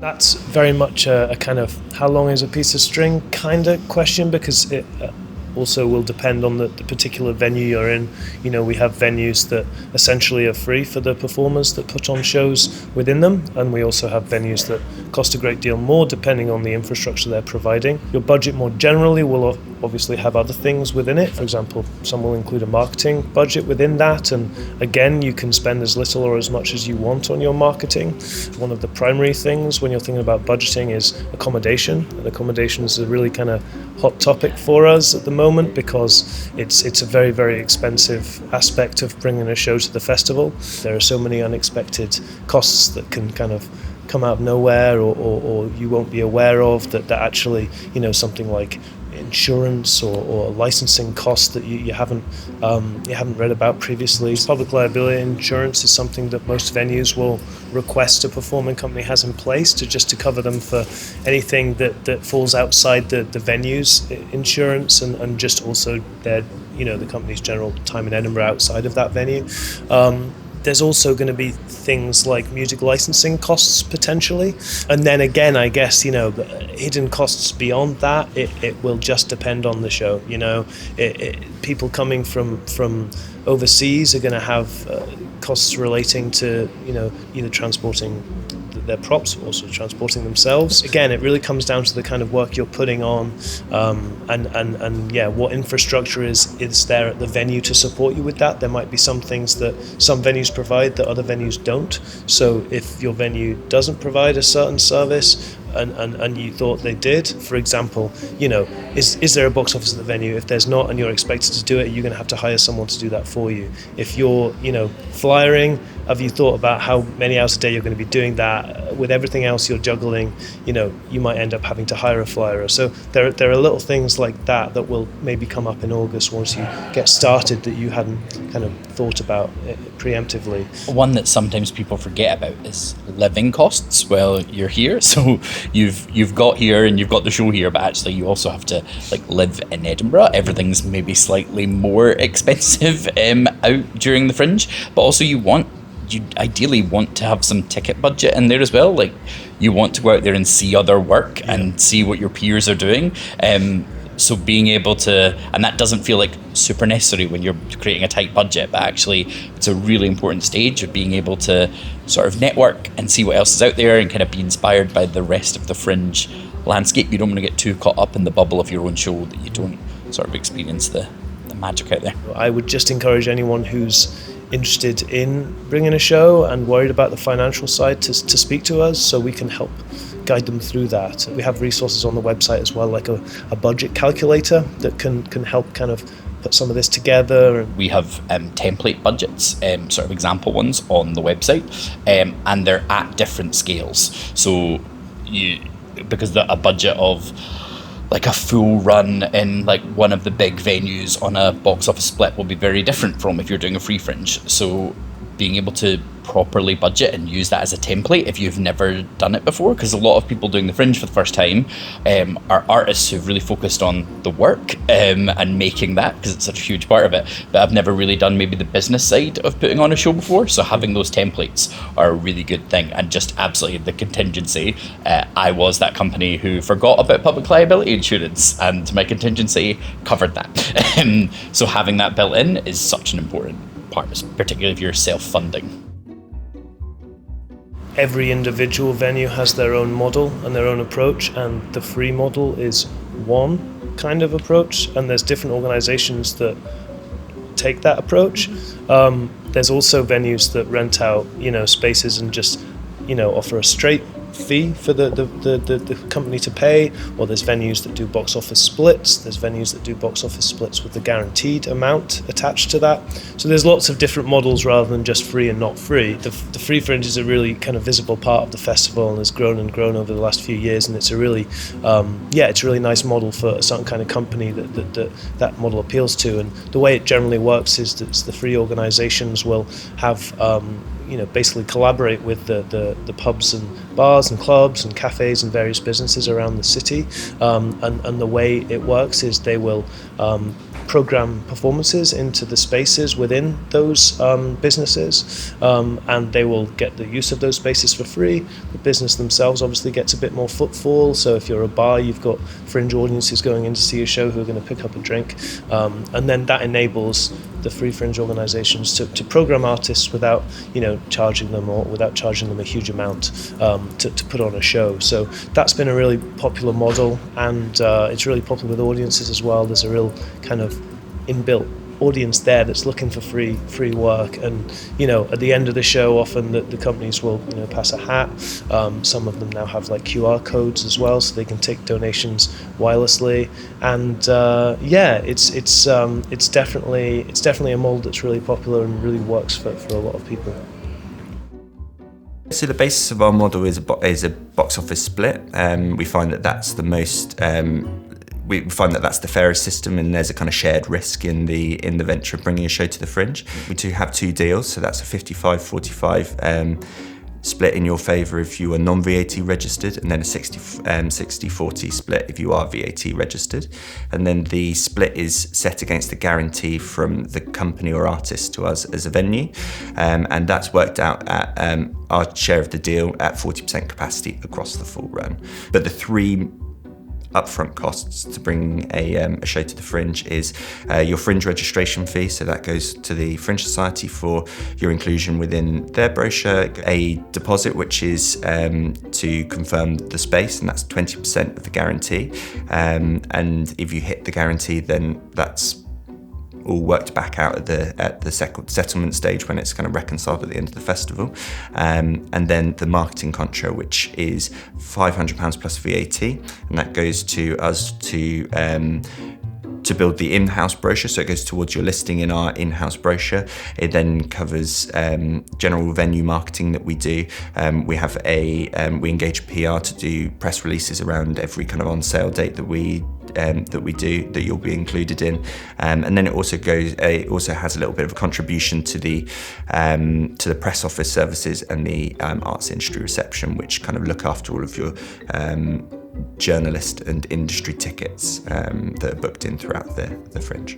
That's very much a kind of how long is a piece of string kind of question, because it also will depend on the particular venue you're in. You know, we have venues that essentially are free for the performers that put on shows within them, and we also have venues that cost a great deal more depending on the infrastructure they're providing. Your budget more generally will obviously have other things within it. For example, some will include a marketing budget within that, and again, you can spend as little or as much as you want on your marketing. One of the primary things when you're thinking about budgeting is accommodation, and accommodation is a really kind of hot topic for us at the moment because it's a very, very expensive aspect of bringing a show to the festival. There are so many unexpected costs that can kind of come out of nowhere or you won't be aware of that actually, you know, something like insurance or licensing costs that you haven't read about previously. Public liability insurance is something that most venues will request a performing company has in place to cover them for anything that falls outside the venue's insurance and just also their, you know, the company's general time in Edinburgh outside of that venue. There's also going to be things like music licensing costs potentially. And then again, I guess, you know, hidden costs beyond that, it will just depend on the show. You know, people coming from overseas are going to have costs relating to, you know, either transporting their props or also transporting themselves. Again, it really comes down to the kind of work you're putting on and yeah, what infrastructure is there at the venue to support you with that. There might be some things that some venues provide that other venues don't. So if your venue doesn't provide a certain service and you thought they did, for example, you know, is there a box office at the venue? If there's not and you're expected to do it, you're going to have to hire someone to do that for you. If you're, you know, flyering, have you thought about how many hours a day you're going to be doing that? With everything else you're juggling, you know, you might end up having to hire a flyer. So there are little things like that will maybe come up in August once you get started that you hadn't kind of thought about preemptively. One that sometimes people forget about is living costs while you're here. So you've got here and you've got the show here, but actually you also have to like live in Edinburgh. Everything's maybe slightly more expensive out during the Fringe, but also you ideally want to have some ticket budget in there as well. Like you want to go out there and see other work and see what your peers are doing. So being able to, and that doesn't feel like super necessary when you're creating a tight budget, but actually it's a really important stage of being able to sort of network and see what else is out there and kind of be inspired by the rest of the Fringe landscape. You don't want to get too caught up in the bubble of your own show that you don't sort of experience the magic out there. I would just encourage anyone who's interested in bringing a show and worried about the financial side to speak to us so we can help guide them through that. We have resources on the website as well, like a budget calculator that can help kind of put some of this together. We have template budgets, sort of example ones on the website, and they're at different scales. So because a budget of like a full run in like one of the big venues on a box office split will be very different from if you're doing a free Fringe. So being able to properly budget and use that as a template if you've never done it before, because a lot of people doing the Fringe for the first time are artists who've really focused on the work and making that, because it's such a huge part of it, but I've never really done maybe the business side of putting on a show before. So having those templates are a really good thing. And just absolutely the contingency, I was that company who forgot about public liability insurance and my contingency covered that. So having that built in is such an important part, particularly if you're self-funding. Every individual venue has their own model and their own approach, and the free model is one kind of approach, and there's different organizations that take that approach. There's also venues that rent out, you know, spaces and just, you know, offer a straight fee for the company to pay, or there's venues that do box office splits, there's venues that do box office splits with the guaranteed amount attached to that. So there's lots of different models rather than just free and not free. The free Fringe is a really kind of visible part of the festival and has grown and grown over the last few years, and it's a really it's a really nice model for a certain kind of company that model appeals to. And the way it generally works is that the free organizations will have basically collaborate with the pubs and bars and clubs and cafes and various businesses around the city. And the way it works is they will program performances into the spaces within those businesses, and they will get the use of those spaces for free. The business themselves obviously gets a bit more footfall, so if you're a bar, you've got fringe audiences going in to see a show who are going to pick up a drink, and then that enables the free fringe organisations to program artists without charging them, or without charging them a huge amount to put on a show. So that's been a really popular model, and it's really popular with audiences as well. There's a real kind of inbuilt audience there that's looking for free work, and at the end of the show often the companies will pass a hat. Some of them now have like QR codes as well, so they can take donations wirelessly, and it's definitely a mold that's really popular and really works for a lot of people. So the basis of our model is a box office split. We find that that's the most we find that that's the fairest system, and there's a kind of shared risk in the venture of bringing a show to the Fringe. We do have 2 deals, so that's a 55-45 split in your favour if you are non-VAT registered, and then a 60-40 split if you are VAT registered. And then the split is set against the guarantee from the company or artist to us as a venue, and that's worked out at our share of the deal at 40% capacity across the full run. But the 3 upfront costs to bring a show to the Fringe is your Fringe registration fee, so that goes to the Fringe Society for your inclusion within their brochure, a deposit which is to confirm the space, and that's 20% of the guarantee, and if you hit the guarantee, then that's all worked back out at the settlement stage when it's kind of reconciled at the end of the festival, and then the marketing contra, which is £500 plus VAT, and that goes to us to build the in-house brochure, so it goes towards your listing in our in-house brochure. It then covers general venue marketing that we do. We engage PR to do press releases around every kind of on-sale date that we do, that you'll be included in, and then it also has a little bit of a contribution to the press office services and the arts industry reception, which kind of look after all of your journalist and industry tickets that are booked in throughout the Fringe.